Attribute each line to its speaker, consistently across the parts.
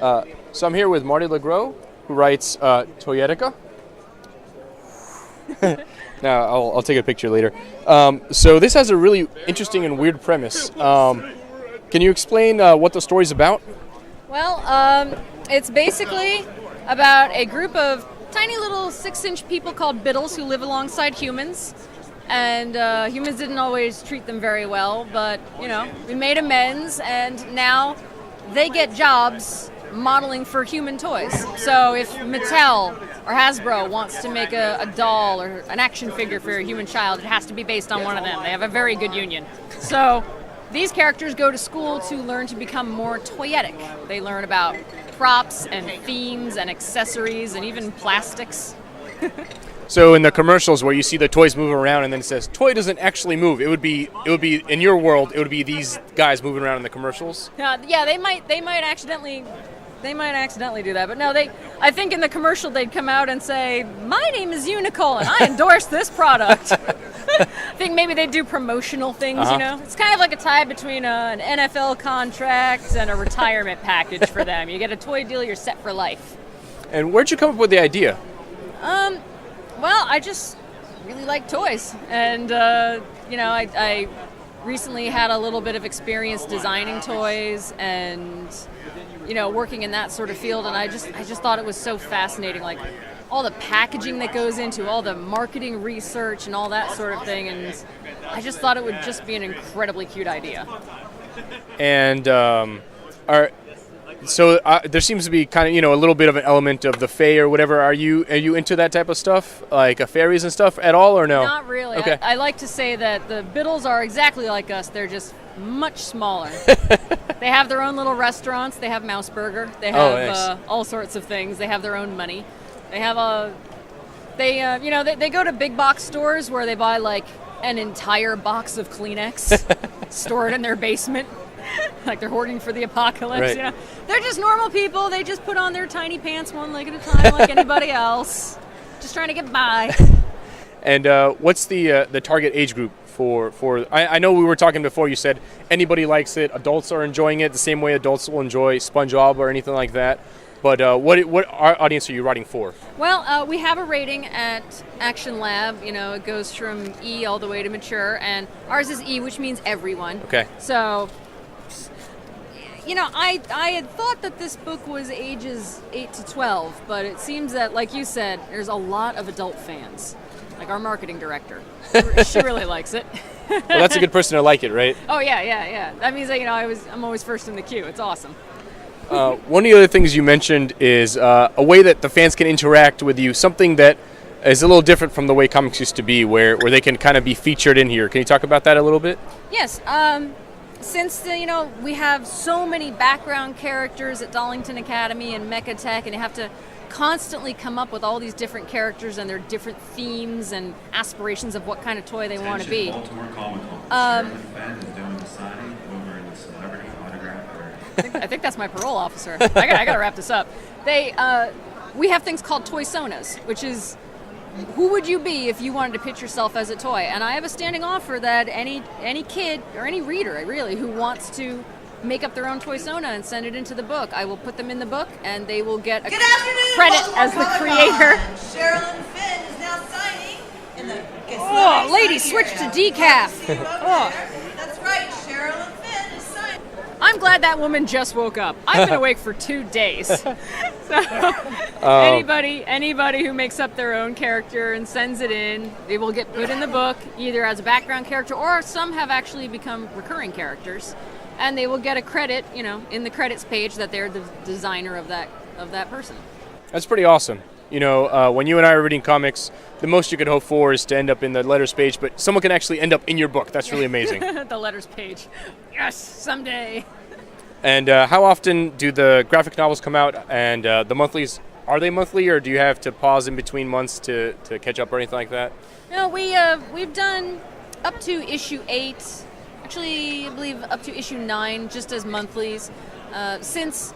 Speaker 1: So I'm here with Marty LeGrow, who writes Toyetica. Now, I'll take a picture later. So this has a really interesting and weird premise. Can you explain what the story's about?
Speaker 2: Well, it's basically about a group of tiny little 6-inch people called Biddles who live alongside humans. And humans didn't always treat them very well, but, we made amends, and now they get jobs modeling for human toys. So if Mattel or Hasbro wants to make a doll or an action figure for a human child, it has to be based on one of them. They have a very good union. So these characters go to school to learn to become more toyetic. They learn about props and themes and accessories and even plastics.
Speaker 1: So in the commercials where you see the toys moving around and then it says toy doesn't actually move, it would be in your world, it would be these guys moving around in the commercials.
Speaker 2: Yeah, they might accidentally do that, but no, I think in the commercial they'd come out and say, "My name is Unicorn, and I endorse this product." I think maybe they do promotional things, It's kind of like a tie between an NFL contract and a retirement package for them. You get a toy deal, you're set for life.
Speaker 1: And where'd you come up with the idea?
Speaker 2: Well, I just really like toys, and I recently had a little bit of experience designing toys and working in that sort of field, and I just thought it was so fascinating, like all the packaging that goes into all the marketing research and all that sort of thing, and I just thought it would just be an incredibly cute idea.
Speaker 1: And there seems to be kind of a little bit of an element of the fae or whatever. Are you into that type of stuff, like fairies and stuff at all, or no?
Speaker 2: Not really.
Speaker 1: Okay.
Speaker 2: I like to say that the Biddles are exactly like us. They're just much smaller. They have their own little restaurants. They have Mouse Burger. They have
Speaker 1: nice.
Speaker 2: all sorts of things. They have their own money. They have they go to big box stores where they buy like an entire box of Kleenex, store it in their basement. Like they're hoarding for the apocalypse,
Speaker 1: Right.
Speaker 2: They're just normal people. They just put on their tiny pants one leg at a time like anybody else. Just trying to get by.
Speaker 1: And what's the target age group for? I know we were talking before. You said anybody likes it. Adults are enjoying it the same way adults will enjoy SpongeBob or anything like that. But what audience are you writing for?
Speaker 2: Well, we have a rating at Action Lab. It goes from E all the way to mature, and ours is E, which means everyone.
Speaker 1: Okay.
Speaker 2: So, I had thought that this book was ages 8 to 12, but it seems that, like you said, there's a lot of adult fans. Like our marketing director. She really likes it.
Speaker 1: Well, that's a good person to like it, right?
Speaker 2: Oh, yeah. That means that, I'm always first in the queue. It's awesome.
Speaker 1: One of the other things you mentioned is a way that the fans can interact with you, something that is a little different from the way comics used to be, where they can kind of be featured in here. Can you talk about that a little bit?
Speaker 2: Yes. Since we have so many background characters at Darlington Academy and Mecha Tech, and you have to constantly come up with all these different characters and their different themes and aspirations of what kind of toy they want to be.
Speaker 3: Baltimore Comic-Con. Sheriff Ben is doing the signing over in the celebrity autograph area.
Speaker 2: I think that's my parole officer. I gotta wrap this up. We have things called toy-sonas, which is who would you be if you wanted to pitch yourself as a toy? And I have a standing offer that any kid or any reader really who wants to make up their own toy-sona and send it into the book, I will put them in the book and they will get a credit as the creator.
Speaker 4: Sherilyn Finn is now signing in the
Speaker 2: Lady, switch to decaf.
Speaker 4: That's right, Sherilyn Finn is signing.
Speaker 2: I'm glad that woman just woke up. I've been awake for 2 days. So anybody who makes up their own character and sends it in, they will get put in the book either as a background character, or some have actually become recurring characters, and they will get a credit, in the credits page that they're the designer of that person.
Speaker 1: That's pretty awesome. When you and I are reading comics, the most you could hope for is to end up in the letters page, but someone can actually end up in your book. That's really amazing.
Speaker 2: The letters page. Yes, someday.
Speaker 1: And how often do the graphic novels come out, and the monthlies, are they monthly, or do you have to pause in between months to catch up or anything like that?
Speaker 2: No, we've done up to issue 8, actually I believe up to issue 9 just as monthlies. Since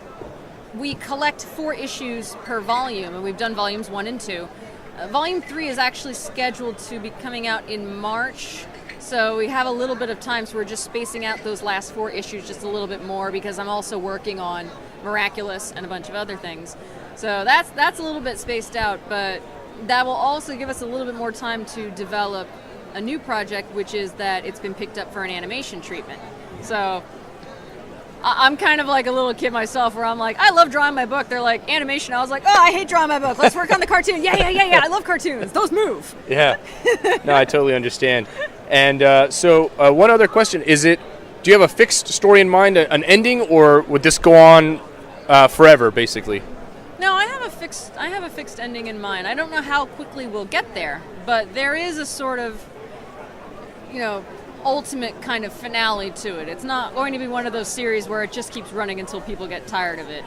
Speaker 2: we collect 4 issues per volume, and we've done volumes 1 and 2. Volume 3 is actually scheduled to be coming out in March, So we have a little bit of time, so we're just spacing out those last 4 issues just a little bit more because I'm also working on Miraculous and a bunch of other things. So that's a little bit spaced out, but that will also give us a little bit more time to develop a new project, which is that it's been picked up for an animation treatment. So I'm kind of like a little kid myself where I'm like, I love drawing my book. They're like, animation. I was like, oh, I hate drawing my book. Let's work on the cartoon. Yeah. I love cartoons. Those move.
Speaker 1: Yeah. No, I totally understand. And so one other question. Do you have a fixed story in mind, an ending, or would this go on forever, basically?
Speaker 2: No, I have a fixed ending in mind. I don't know how quickly we'll get there, but there is a sort of, ultimate kind of finale to it. It's not going to be one of those series where it just keeps running until people get tired of it.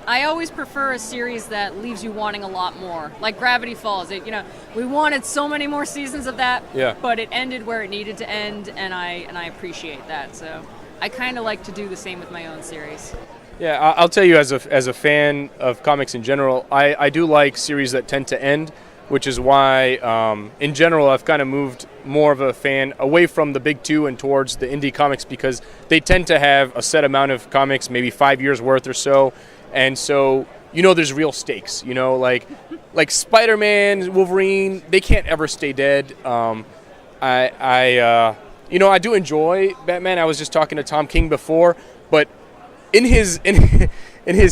Speaker 2: I always prefer a series that leaves you wanting a lot more, like Gravity Falls. We wanted so many more seasons of that, but it ended where it needed to end, and I appreciate that. So I kind of like to do the same with my own series.
Speaker 1: Yeah, I'll tell you, as a fan of comics in general, I do like series that tend to end, which is why, in general, I've kind of moved more of a fan away from the big 2 and towards the indie comics, because they tend to have a set amount of comics, maybe 5 years worth or so, and so there's real stakes. Like Spider-Man, Wolverine, they can't ever stay dead. I do enjoy Batman. I was just talking to Tom King before, but in his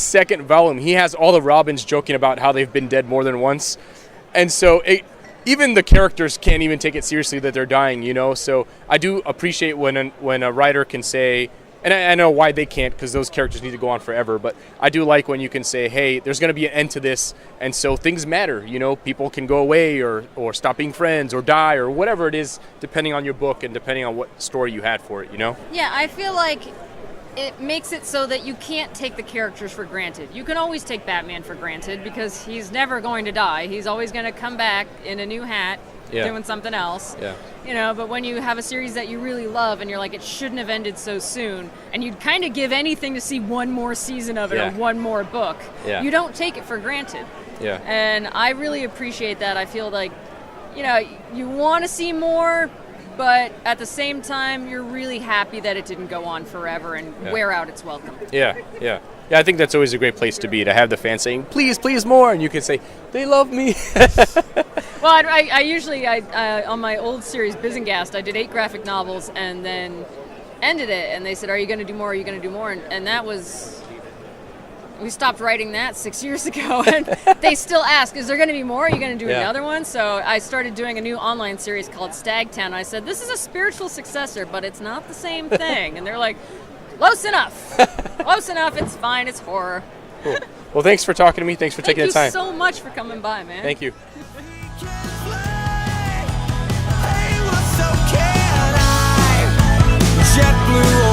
Speaker 1: second volume, he has all the Robins joking about how they've been dead more than once. And so even the characters can't even take it seriously that they're dying, So I do appreciate when a writer can say, and I know why they can't, because those characters need to go on forever, but I do like when you can say, hey, there's going to be an end to this, and so things matter, People can go away or stop being friends or die or whatever it is, depending on your book and depending on what story you had for it,
Speaker 2: Yeah, I feel like it makes it so that you can't take the characters for granted. You can always take Batman for granted because he's never going to die. He's always going to come back in a new hat, doing something else.
Speaker 1: Yeah.
Speaker 2: But when you have a series that you really love and you're like, it shouldn't have ended so soon, and you'd kind of give anything to see one more season of it or one more book, you don't take it for granted.
Speaker 1: Yeah.
Speaker 2: And I really appreciate that. I feel like, you want to see more, but at the same time, you're really happy that it didn't go on forever and wear out its welcome.
Speaker 1: Yeah. I think that's always a great place to be, to have the fans saying, please more, and you can say, they love me.
Speaker 2: Well, I usually, on my old series, Bizengast, I did 8 graphic novels and then ended it, and they said, are you going to do more, And that was... We stopped writing that 6 years ago, and they still ask, is there going to be more? Are you going to do another one? So I started doing a new online series called Stagtown. I said, this is a spiritual successor, but it's not the same thing. And they're like, close enough. Close enough. It's fine. It's horror.
Speaker 1: Cool. Well, thanks for talking to me. Thanks for taking the time.
Speaker 2: Thank you so much for coming by, man.
Speaker 1: Thank you.
Speaker 5: Jet blue